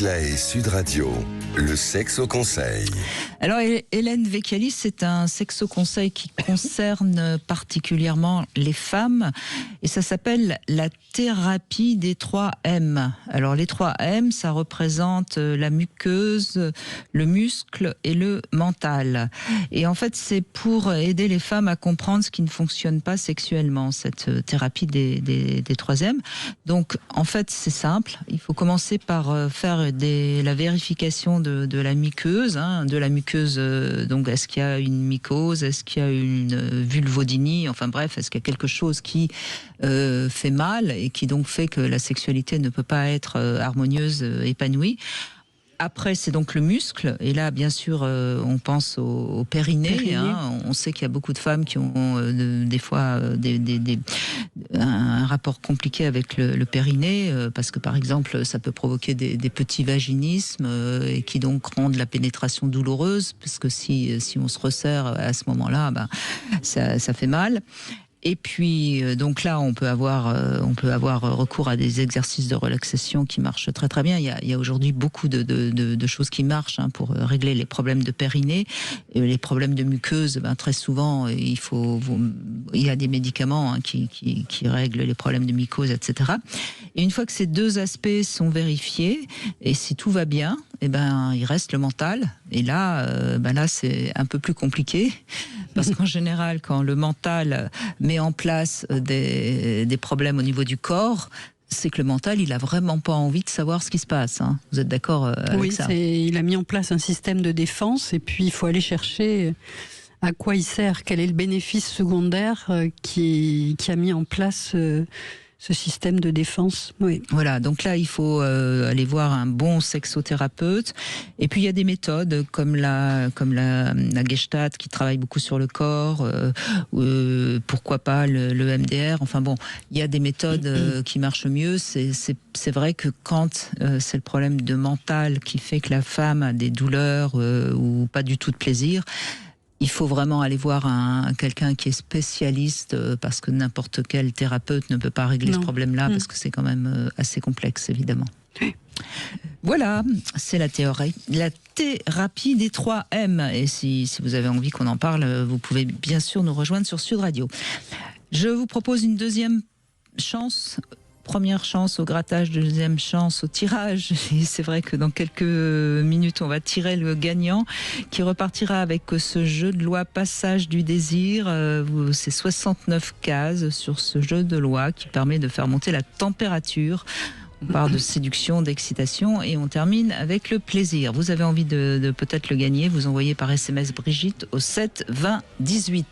Là est Sud Radio, le sexe au conseil. Alors Hélène Vecchialis, c'est un sexo-conseil qui concerne particulièrement les femmes et ça s'appelle la thérapie des 3 M. Alors les 3 M, ça représente la muqueuse, le muscle et le mental. Et en fait, c'est pour aider les femmes à comprendre ce qui ne fonctionne pas sexuellement, cette thérapie des 3 M. Donc en fait, c'est simple, il faut commencer par faire la vérification de la muqueuse, donc est-ce qu'il y a une mycose, est-ce qu'il y a une vulvodynie, enfin bref, est-ce qu'il y a quelque chose qui fait mal et qui donc fait que la sexualité ne peut pas être harmonieuse, épanouie. Après, c'est donc le muscle. Et là, bien sûr, on pense au périnée. On sait qu'il y a beaucoup de femmes qui ont des fois un rapport compliqué avec le périnée, parce que, par exemple, ça peut provoquer des petits vaginismes et qui donc rendent la pénétration douloureuse, parce que si on se resserre à ce moment-là, ça fait mal. Et puis, donc là, on peut avoir recours à des exercices de relaxation qui marchent très très bien. Il y a aujourd'hui beaucoup de choses qui marchent pour régler les problèmes de périnée, et les problèmes de muqueuse. Très souvent, il y a des médicaments qui règlent les problèmes de mycose, etc. Et une fois que ces deux aspects sont vérifiés, et si tout va bien, il reste le mental. Et là, c'est un peu plus compliqué. Parce qu'en général, quand le mental met en place des problèmes au niveau du corps, c'est que le mental, il a vraiment pas envie de savoir ce qui se passe. Vous êtes d'accord avec ça ? Oui, il a mis en place un système de défense et puis il faut aller chercher à quoi il sert, quel est le bénéfice secondaire qui a mis en place ce système de défense. Oui. Voilà, donc là, il faut aller voir un bon sexothérapeute. Et puis, il y a des méthodes comme la Gestalt qui travaille beaucoup sur le corps, pourquoi pas le MDR. Enfin bon, il y a des méthodes qui marchent mieux. C'est vrai que quand c'est le problème de mental qui fait que la femme a des douleurs ou pas du tout de plaisir, il faut vraiment aller voir quelqu'un qui est spécialiste, parce que n'importe quel thérapeute ne peut pas régler ce problème-là, parce que c'est quand même assez complexe, évidemment. Oui. Voilà, c'est la thérapie des 3 M. Et si vous avez envie qu'on en parle, vous pouvez bien sûr nous rejoindre sur Sud Radio. Je vous propose une deuxième chance. Première chance au grattage, deuxième chance au tirage. Et c'est vrai que dans quelques minutes, on va tirer le gagnant qui repartira avec ce jeu de loi Passage du désir. C'est 69 cases sur ce jeu de loi qui permet de faire monter la température. On part de séduction, d'excitation et on termine avec le plaisir. Vous avez envie de peut-être le gagner, vous envoyez par SMS Brigitte au 7 20 18.